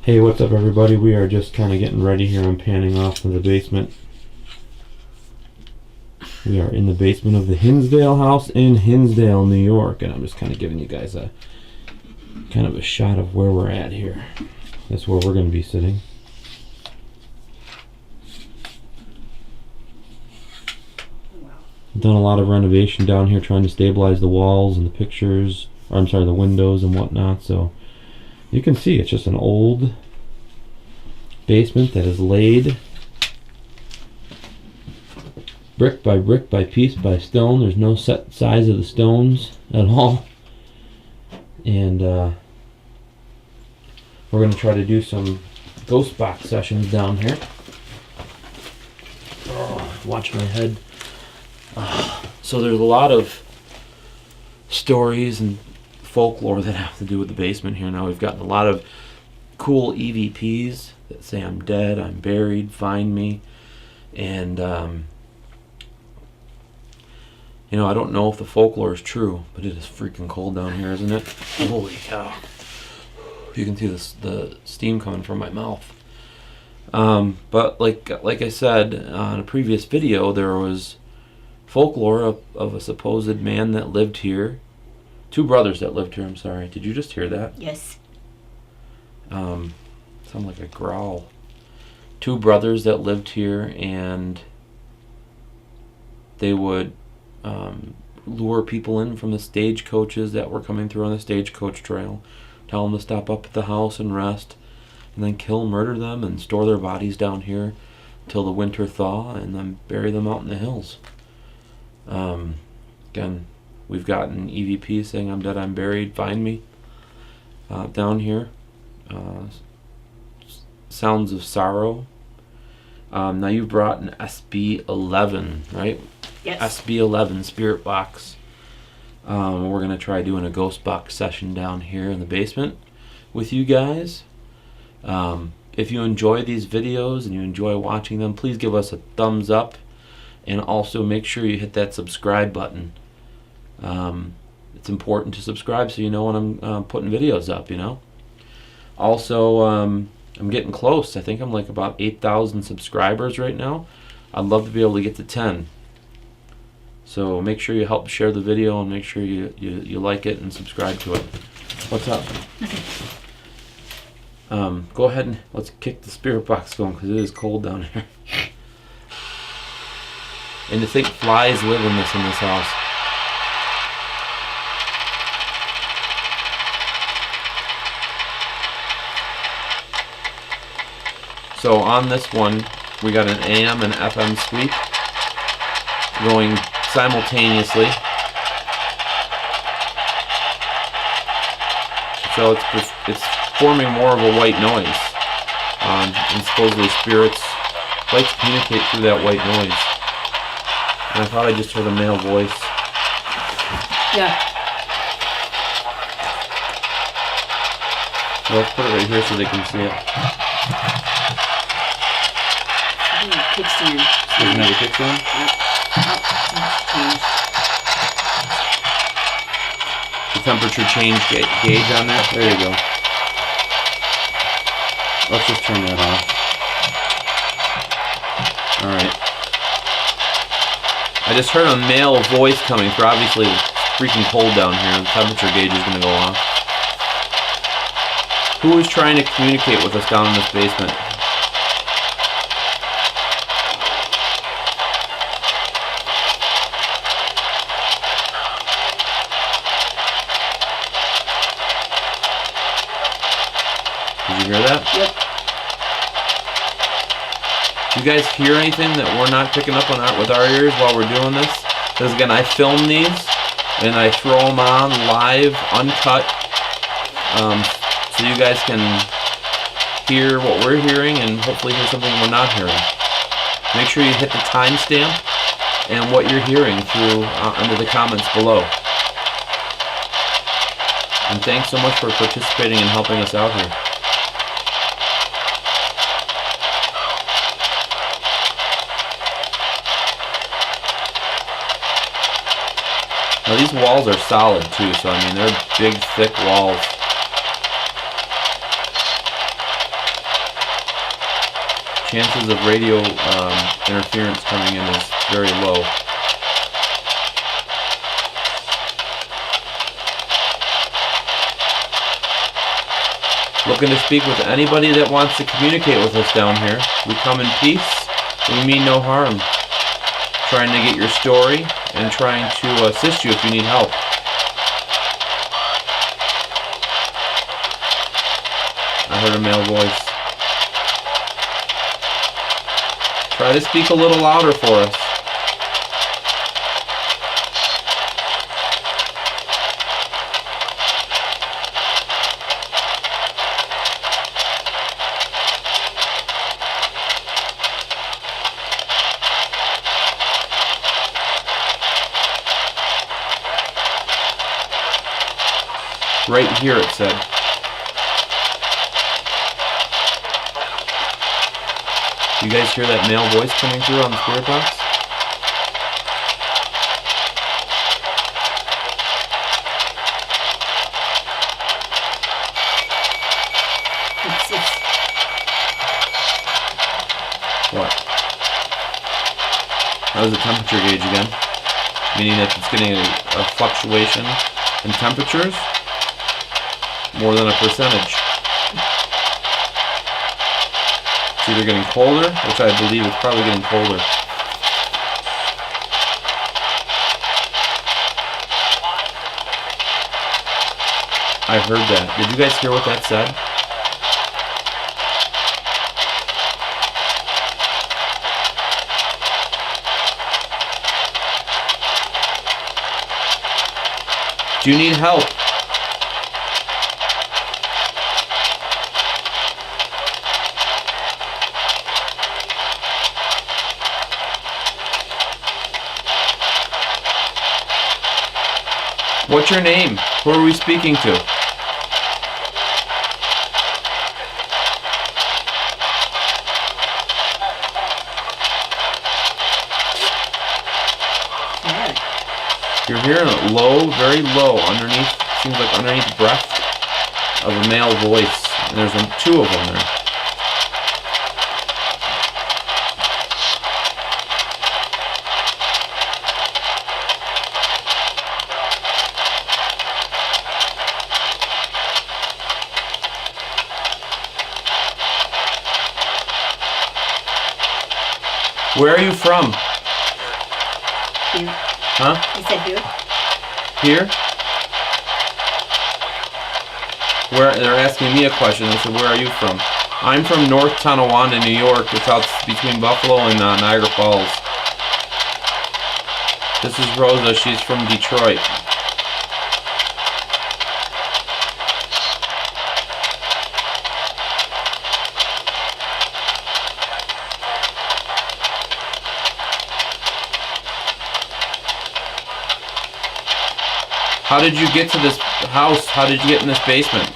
Hey, what's up everybody? We are just kind of getting ready here. I'm panning off to the basement. We are in the basement of the Hinsdale House in Hinsdale, New York, and I'm just kind of giving you guys a kind of a shot of where we're at here. That's where we're going to be sitting. Done a lot of renovation down here, trying to stabilize the walls and the pictures, or I'm sorry, the windows and whatnot. So you can see it's just an old basement that is laid brick by piece by stone. There's no set size of the stones at all. And we're going to try to do some ghost box sessions down here. Oh, watch my head. So there's a lot of stories and folklore that have to do with the basement here. Now we've gotten a lot of cool EVPs that say I'm dead, I'm buried, find me. And you know, I don't know if the folklore is true, but it is freaking cold down here, isn't it? Holy cow. You can see the steam coming from my mouth. But like I said on a previous video, there was folklore of a supposed man that lived here. Two brothers that lived here, I'm sorry. Did you just hear that? Yes. Sound like a growl. Two brothers that lived here, and they would lure people in from the stagecoaches that were coming through on the stagecoach trail, tell them to stop up at the house and rest, and then kill, murder them, and store their bodies down here till the winter thaw, and then bury them out in the hills. Again, we've gotten EVP saying I'm dead, I'm buried, find me down here. Sounds of sorrow. Now you've brought an SB11, right? Yes. SB11 Spirit Box. We're going to try doing a ghost box session down here in the basement with you guys. If you enjoy these videos and you enjoy watching them, please give us a thumbs up, and also make sure you hit that subscribe button. It's important to subscribe so you know when I'm putting videos up, you know. Also, I'm getting close. I think I'm like about 8,000 subscribers right now. I'd love to be able to get to 10. So make sure you help share the video, and make sure you like it and subscribe to it. What's up? Go ahead and let's kick the spirit box going, because it is cold down here. And to think flies live in this house. So on this one, we got an AM and FM sweep going simultaneously. So it's forming more of a white noise. And supposedly spirits like to communicate through that white noise. And I thought I just heard a male voice. Yeah. So let's put it right here so they can see it. Kickstand. Doesn't have a kickstand? The temperature change gauge on there. There you go. Let's just turn that off. Alright. I just heard a male voice coming through. Obviously, it's freaking cold down here. The temperature gauge is going to go off. Who is trying to communicate with us down in this basement? Did you hear that? Yep. You guys hear anything that we're not picking up on with our ears while we're doing this? Because again, I film these and I throw them on live, uncut, so you guys can hear what we're hearing and hopefully hear something we're not hearing. Make sure you hit the timestamp and what you're hearing through under the comments below. And thanks so much for participating and helping us out here. Now these walls are solid too, so I mean they're big, thick walls. chances of radio interference coming in is very low. Looking to speak with anybody that wants to communicate with us down here. We come in peace. We mean no harm. Trying to get your story and trying to assist you if you need help. I heard a male voice. Try to speak a little louder for us. Right here, it said. You guys hear that male voice coming through on the spirit box? What? That was the temperature gauge again. Meaning that it's getting a fluctuation in temperatures. More than a percentage. It's either getting colder, which I believe is probably getting colder. I heard that. Did you guys hear what that said? Do you need help? What's your name? Who are we speaking to? You're hearing it low, very low, underneath, seems like underneath the breath of a male voice. And there's two of them there. Where are you from? Here. Huh? You said here? Here? Where? They're asking me a question. They said, where are you from? I'm from North Tonawanda, New York. It's out between Buffalo and Niagara Falls. This is Rosa. She's from Detroit. How did you get to this house? How did you get in this basement?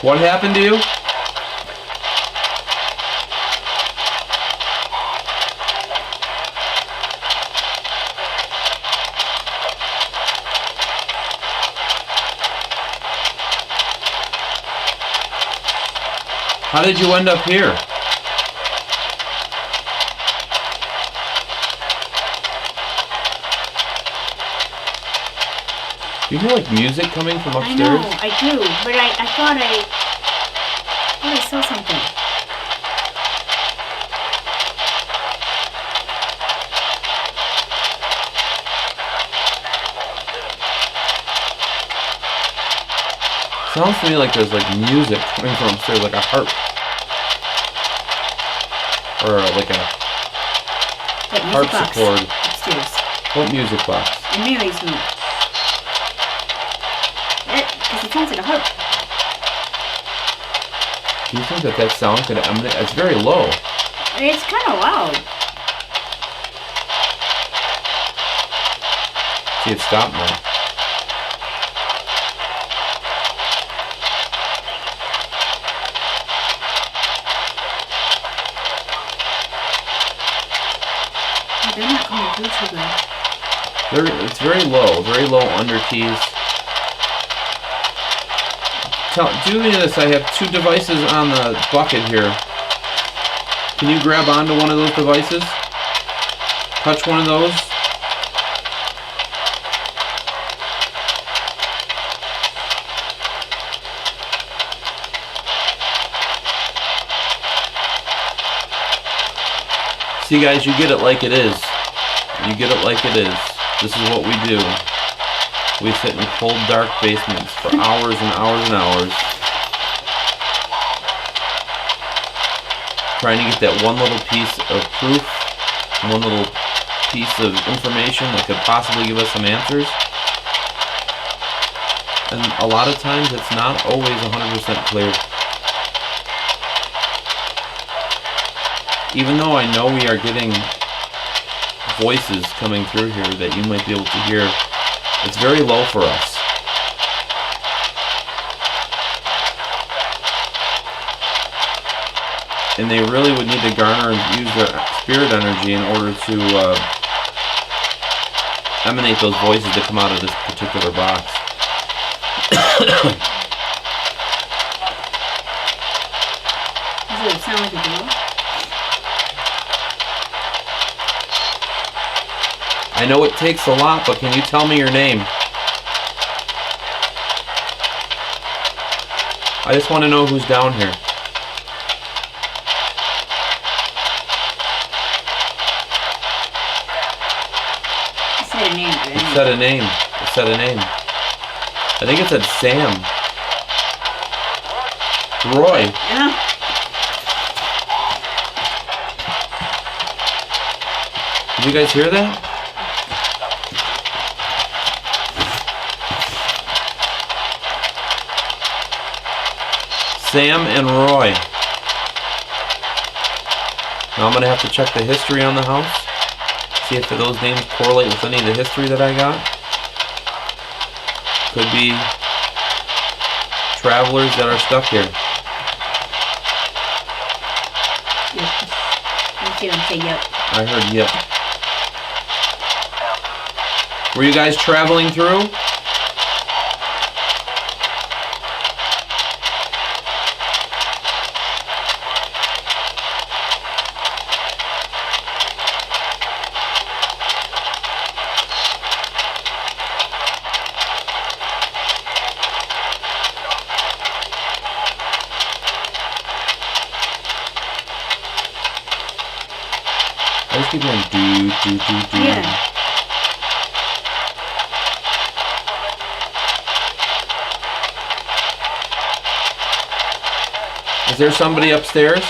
What happened to you? How did you end up here? Do you hear like music coming from upstairs? I know, I do, but I thought I saw something. Sounds to me like there's like music coming from upstairs, like a harp. Or like a harpsichord. Upstairs. What music box? In Mary's room. Because it sounds like a harp. Do you think that sound could emanate? It's very low. It's kind of loud. See, it stopped now. They're not coming through too good. It's very low under keys. Do me this. I have 2 devices on the bucket here. Can you grab onto one of those devices? Touch one of those. See guys, you get it like it is. You get it like it is. This is what we do. We sit in cold, dark basements for hours and hours and hours, trying to get that one little piece of proof, one little piece of information that could possibly give us some answers. And a lot of times it's not always 100% clear. Even though I know we are getting voices coming through here that you might be able to hear, it's very low for us. And they really would need to garner and use their spirit energy in order to emanate those voices that come out of this particular box. Does it sound like a door? I know it takes a lot, but can you tell me your name? I just want to know who's down here. It said a name. It said a name. It said a name. I think it said Sam. Roy. Yeah. Did you guys hear that? Sam and Roy. Now I'm going to have to check the history on the house. See if those names correlate with any of the history that I got. Could be travelers that are stuck here. Yep. I hear him say yep. I heard yep. Were you guys traveling through? I just keep going do. Yeah. Is there somebody upstairs?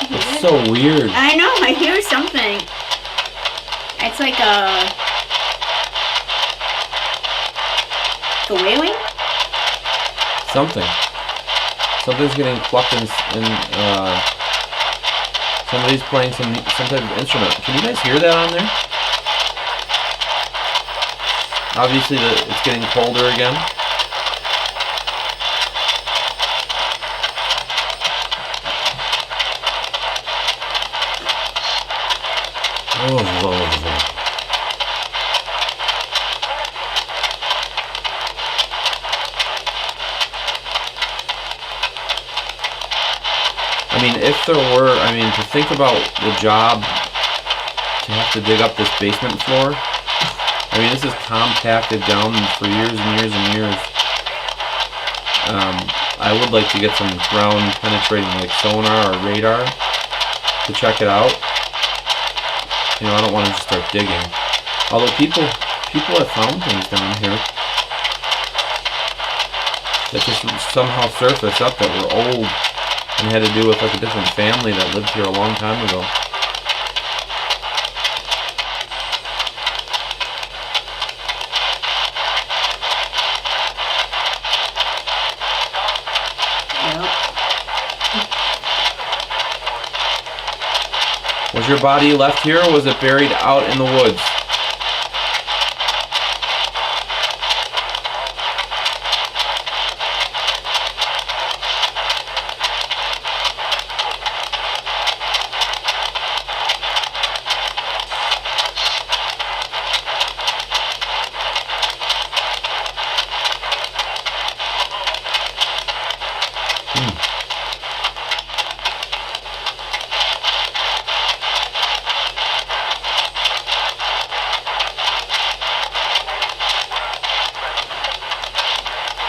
It's so weird. I know, I hear something. It's like a wailing? Something's getting plucked in somebody's playing some type of instrument. Can you guys hear that on there? Obviously it's getting colder again. Oh. I mean, if there were, to think about the job to have to dig up this basement floor. This is compacted down for years and years and years. I would like to get some ground penetrating like sonar or radar to check it out. I don't want to just start digging. Although people have found things down here that just somehow surfaced up that were old and had to do with like a different family that lived here a long time ago. Yep. Was your body left here or was it buried out in the woods?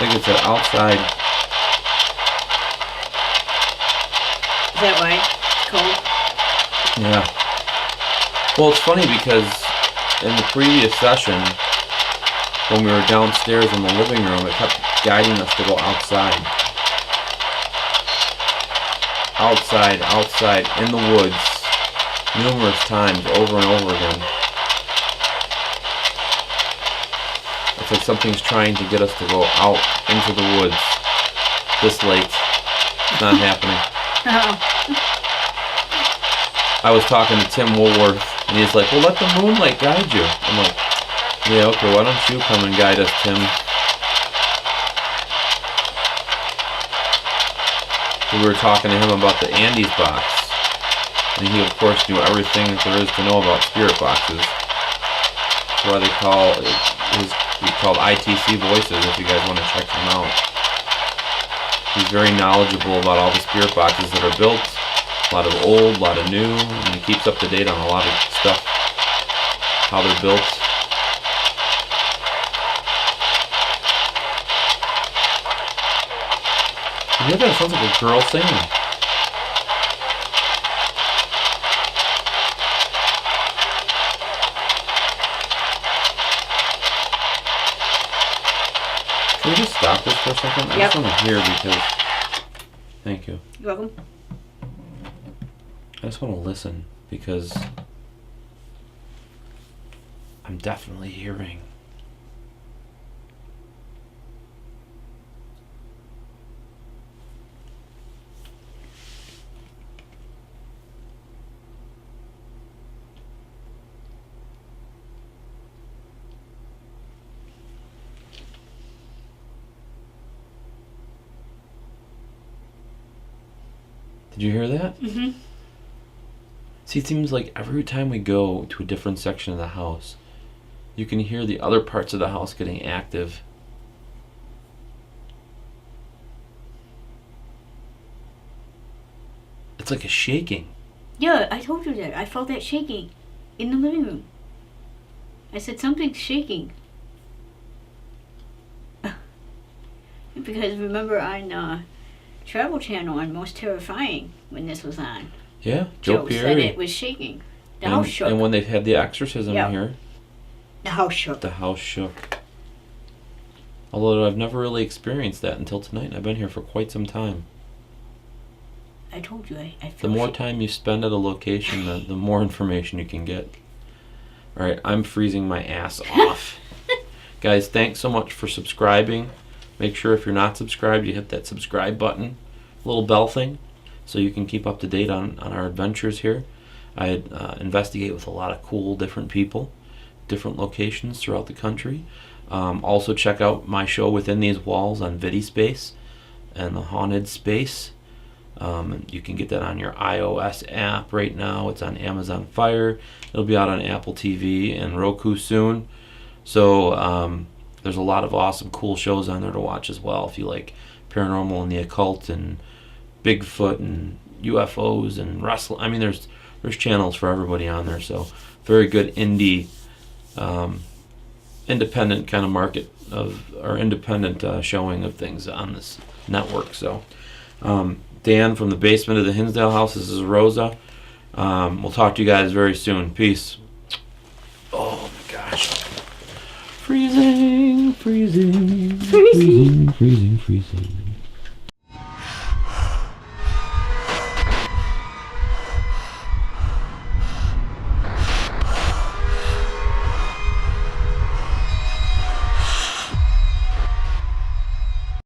think it's an outside. Is that why? It's cold? Yeah. Well, it's funny because in the previous session, when we were downstairs in the living room, it kept guiding us to go outside. Outside, in the woods, numerous times, over and over again. It's like something's trying to get us to go out into the woods this late. It's not happening. Oh. I was talking to Tim Woolworth, and he's like, well, let the moonlight guide you. I'm like, yeah, okay, why don't you come and guide us, Tim? We were talking to him about the Andes box, and he, of course, knew everything that there is to know about spirit boxes. That's why they call he's called ITC Voices, if you guys want to check him out. He's very knowledgeable about all the spirit boxes that are built, a lot of old, a lot of new, and he keeps up to date on a lot of stuff, how they're built. You hear that? It sounds like a girl singing. Can we just stop this for a second? I Yep. just want to hear because... Thank you. You're welcome. I just want to listen because I'm definitely hearing. Did you hear that? Mm-hmm. See, it seems like every time we go to a different section of the house, you can hear the other parts of the house getting active. It's like a shaking. Yeah, I told you that. I felt that shaking in the living room. I said something's shaking. Because remember on Travel Channel on Most Terrifying when this was on, Yeah, Joe Joe said Perry. it was shaking. The house shook. And when they've had the exorcism Yep. here, The house shook. the house shook. Although I've never really experienced that until tonight. I've been here for quite some time. I told you, I The felt more it. time you spend at a location, the more information you can get. Alright, I'm freezing my ass off. Guys, thanks so much for subscribing. Make sure if you're not subscribed, you hit that subscribe button, little bell thing, so you can keep up to date on our adventures here. I investigate with a lot of cool different people, different locations throughout the country. Also check out my show Within These Walls on VidiSpace and the Haunted Space. You can get that on your iOS app right now. It's on Amazon Fire. It'll be out on Apple TV and Roku soon. So there's a lot of awesome, cool shows on there to watch as well if you like paranormal and the occult and Bigfoot and UFOs and wrestling. I mean, there's channels for everybody on there. So very good indie, independent kind of market of or independent showing of things on this network. So. Dan from the basement of the Hinsdale House. This is Rosa. We'll talk to you guys very soon. Peace. Oh my gosh. Freezing, freezing, freezing, freezing, freezing.